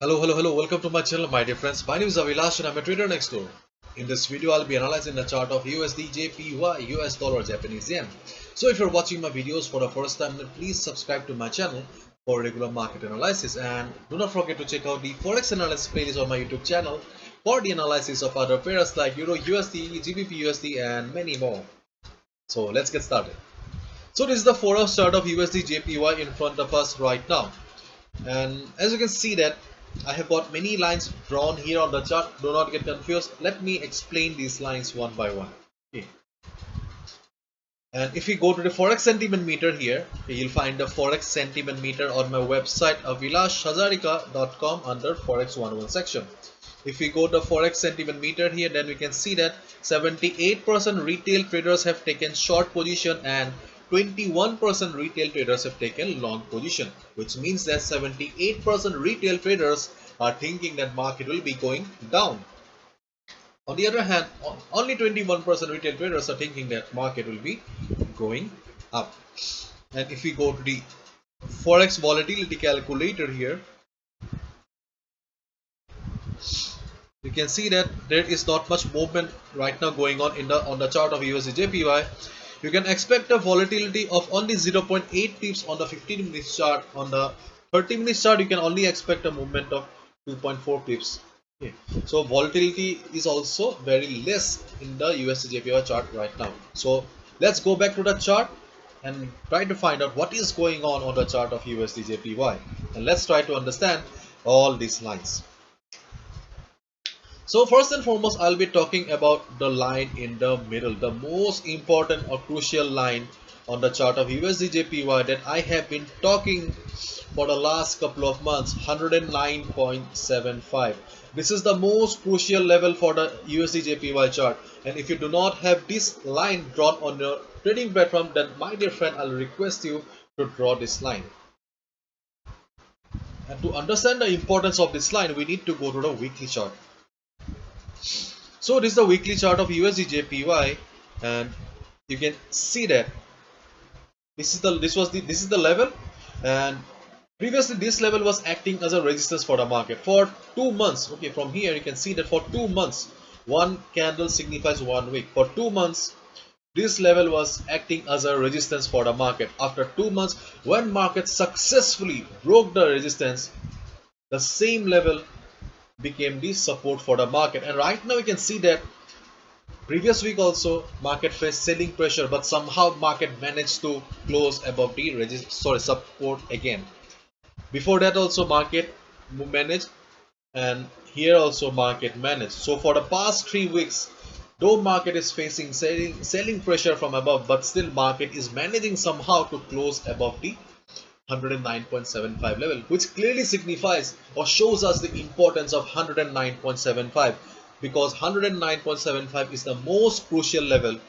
Hello. Welcome to my channel, my dear friends. My name is Avilash and I'm a trader next door. In this video, I'll be analyzing the chart of USDjpy, US dollar Japanese yen. So if you're watching my videos for the first time, then please subscribe to my channel for regular market analysis. And do not forget to check out the Forex analysis playlist on my YouTube channel for the analysis of other pairs like Euro USD, GBP USD, and many more. So let's get started. So this is the 4-hour chart of USDjpy in front of us right now. And as you can see that I have got many lines drawn here on the chart. Do not get confused. Let me explain these lines one by one. Okay. And if we go to the Forex sentiment meter here, okay, you'll find the Forex sentiment meter on my website avilashhazarika.com under Forex 101 section. If we go to Forex sentiment meter here, then we can see that 78% retail traders have taken short position and 21% retail traders have taken long position, which means that 78% retail traders are thinking that market will be going down. On the other hand, only 21% retail traders are thinking that market will be going up. And if we go to the Forex volatility calculator here, you can see that there is not much movement right now going on the chart of USDjpy. You can expect a volatility of only 0.8 pips on the 15 minutes chart. On the 30 minutes chart, you can only expect a movement of 2.4 pips. Okay. So volatility is also very less in the USDjpy chart right now. So let's go back to the chart and try to find out what is going on the chart of USDjpy, and let's try to understand all these lines. So first and foremost, I'll be talking about the line in the middle, the most important or crucial line on the chart of USDjpy that I have been talking for the last couple of months, 109.75. This is the most crucial level for the USDjpy chart, and if you do not have this line drawn on your trading platform, then my dear friend, I'll request you to draw this line. And to understand the importance of this line, we need to go to the weekly chart. So this is the weekly chart of USDjpy, and you can see that this is the level, and previously this level was acting as a resistance for the market for 2 months. Okay, from here you can see that for 2 months, one candle signifies 1 week. For 2 months, this level was acting as a resistance for the market. After 2 months, when market successfully broke the resistance, the same level became the support for the market. And right now we can see that previous week also market faced selling pressure, but somehow market managed to close above the support again. Before that also market managed, and here also market managed. So for the past 3 weeks, though market is facing selling pressure from above, but still market is managing somehow to close above the 109.75 level, which clearly signifies or shows us the importance of 109.75, because 109.75 is the most crucial level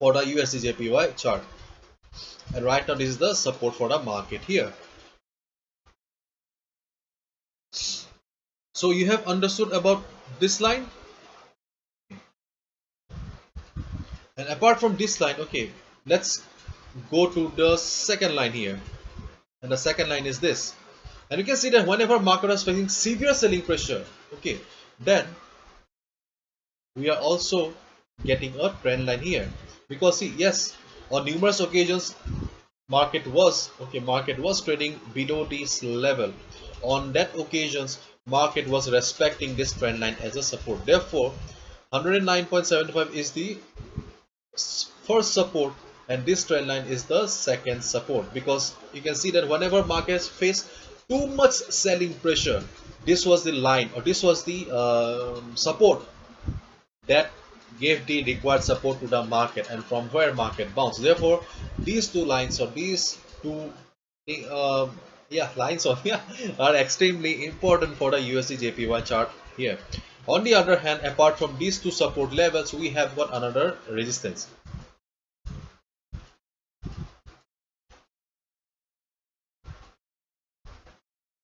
for the USDjpy chart. And right now this is the support for the market here. So you have understood about this line, and apart from this line, okay, let's go to the second line here. And the second line is this, and you can see that whenever market is facing severe selling pressure, okay, then we are also getting a trend line here. Because see, yes, on numerous occasions market was trading below this level. On that occasions, market was respecting this trend line as a support. Therefore 109.75 is the first support, and this trend line is the second support, because you can see that whenever markets face too much selling pressure, this was the line, or this was the support that gave the required support to the market, and from where market bounced. Therefore these two lines, or these two uh, lines of are extremely important for the USDjpy chart here. On the other hand, apart from these two support levels, we have got another resistance,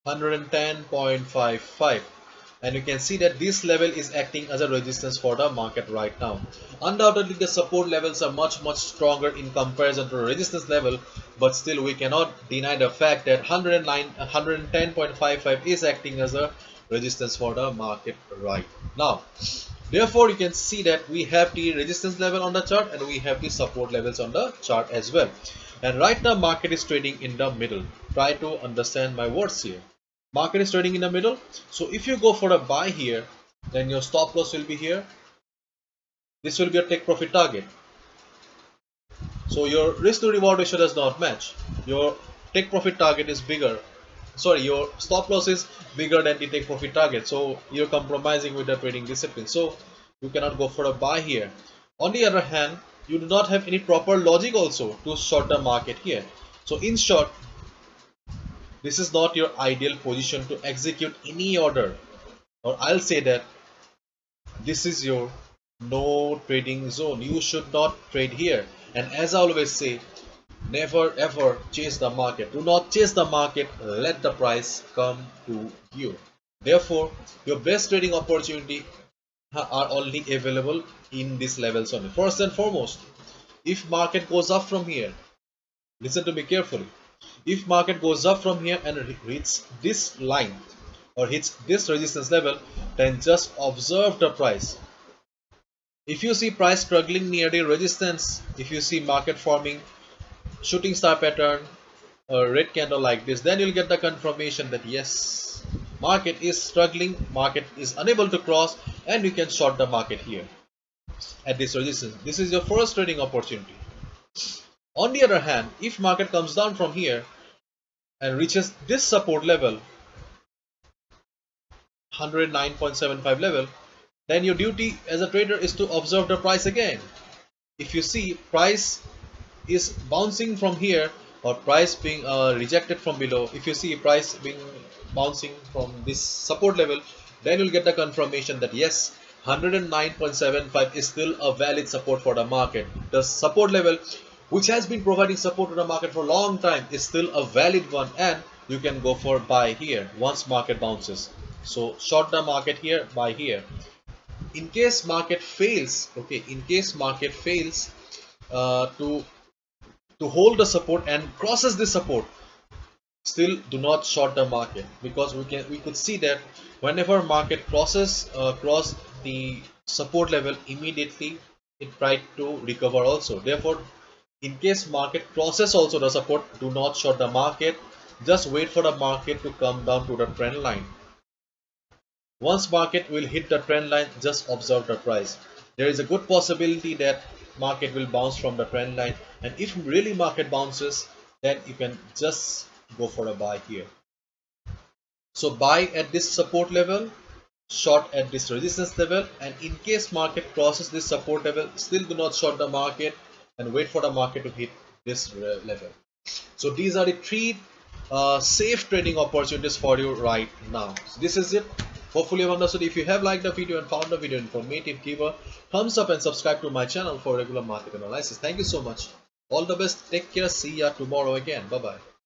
110.55. and you can see that this level is acting as a resistance for the market right now. Undoubtedly the support levels are much stronger in comparison to the resistance level, but still we cannot deny the fact that 110.55 is acting as a resistance for the market right now. Therefore you can see that we have the resistance level on the chart and we have the support levels on the chart as well. And right now market is trading in the middle. Try to understand my words here. Market is trading in the middle. So if you go for a buy here, then your stop loss will be here. This will be your take profit target. So your risk to reward ratio does not match. Your take profit target is bigger. Sorry, your stop loss is bigger than the take profit target. So you're compromising with the trading discipline. So you cannot go for a buy here. On the other hand, you do not have any proper logic also to short the market here. So in short, this is not your ideal position to execute any order, or I'll say that this is your no trading zone. You should not trade here. And as I always say, never ever chase the market. Do not chase the market. Let the price come to you. Therefore, your best trading opportunity are only available in these levels only. First and foremost, if market goes up from here, listen to me carefully. If market goes up from here and hits this line or hits this resistance level, then just observe the price. If you see price struggling near the resistance, if you see market forming shooting star pattern, a red candle like this, then you'll get the confirmation that yes, market is struggling, market is unable to cross, and you can short the market here at this resistance. This is your first trading opportunity. On the other hand, if market comes down from here and reaches this support level, 109.75 level, then your duty as a trader is to observe the price again. If you see price is bouncing from here or price being rejected from below, if you see price being bouncing from this support level, then you'll get the confirmation that yes, 109.75 is still a valid support for the market. The support level which has been providing support to the market for a long time is still a valid one, and you can go for buy here once market bounces. So short the market here, buy here. In case market fails, okay, in case market fails to hold the support and crosses this support, still do not short the market, because we could see that whenever market cross the support level, immediately it tried to recover also. Therefore, in case market crosses also the support, do not short the market. Just wait for the market to come down to the trend line. Once market will hit the trend line, just observe the price. There is a good possibility that market will bounce from the trend line, and if really market bounces, then you can just go for a buy here. So buy at this support level, short at this resistance level, and in case market crosses this support level, still do not short the market and wait for the market to hit this level. So these are the three safe trading opportunities for you right now. So this is it. Hopefully you have understood. If you have liked the video and found the video informative, give a thumbs up and subscribe to my channel for regular market analysis. Thank you so much. All the best. Take care. See ya tomorrow again. Bye bye.